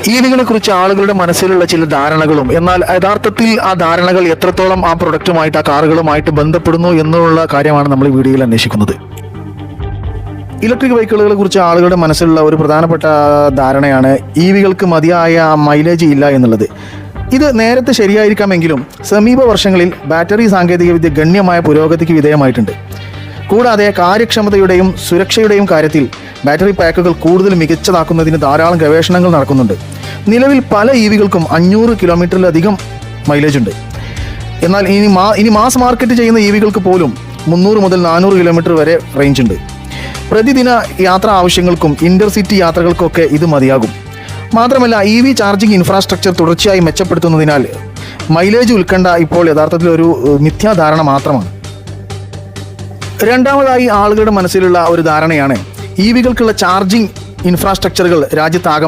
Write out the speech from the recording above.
ഈവികളെ കുറിച്ച് ആളുകളുടെ മനസ്സിലുള്ള ചില ധാരണകളും, എന്നാൽ യഥാർത്ഥത്തിൽ ആ ധാരണകൾ എത്രത്തോളം ആ പ്രൊഡക്റ്റുമായിട്ട്, ആ കാറുകളുമായിട്ട് ബന്ധപ്പെടുന്നു എന്നുള്ള കാര്യമാണ് നമ്മൾ ഈ വീഡിയോയിൽ അന്വേഷിക്കുന്നത്. ഇലക്ട്രിക് വെഹിക്കിളുകളെ കുറിച്ച് ആളുകളുടെ മനസ്സിലുള്ള ഒരു പ്രധാനപ്പെട്ട ധാരണയാണ് ഇവികൾക്ക് മതിയായ മൈലേജ് ഇല്ല എന്നുള്ളത്. ഇത് നേരത്തെ ശരിയായിരിക്കാമെങ്കിലും സമീപ വർഷങ്ങളിൽ ബാറ്ററി സാങ്കേതികവിദ്യ ഗണ്യമായ പുരോഗതിക്ക് വിധേയമായിട്ടുണ്ട്. കൂടാതെ കാര്യക്ഷമതയുടെയും സുരക്ഷയുടെയും കാര്യത്തിൽ ബാറ്ററി പാക്കുകൾ കൂടുതൽ മികച്ചതാക്കുന്നതിന് ധാരാളം ഗവേഷണങ്ങൾ നടക്കുന്നുണ്ട്. നിലവിൽ പല ഇവികൾക്കും 500 കിലോമീറ്ററിലധികം മൈലേജ് ഉണ്ട്. എന്നാൽ ഇനി മാസ് മാർക്കറ്റ് ചെയ്യുന്ന ഇവികൾക്ക് പോലും 300 മുതൽ 400 കിലോമീറ്റർ വരെ റേഞ്ച് ഉണ്ട്. പ്രതിദിന യാത്രാ ആവശ്യങ്ങൾക്കും ഇന്റർസിറ്റി യാത്രകൾക്കൊക്കെ ഇത് മതിയാകും. മാത്രമല്ല, EV ചാർജിംഗ് ഇൻഫ്രാസ്ട്രക്ചർ തുടർച്ചയായി മെച്ചപ്പെടുത്തുന്നതിനാൽ മൈലേജ് ഉത്കണ്ഠ ഇപ്പോൾ യഥാർത്ഥത്തിൽ ഒരു മിഥ്യാധാരണ മാത്രമാണ്. രണ്ടാമതായി ആളുകളുടെ മനസ്സിലുള്ള ഒരു ധാരണയാണ് ഇവികൾക്കുള്ള ചാർജിംഗ് ഇൻഫ്രാസ്ട്രക്ചറുകൾ രാജ്യത്താകമാനം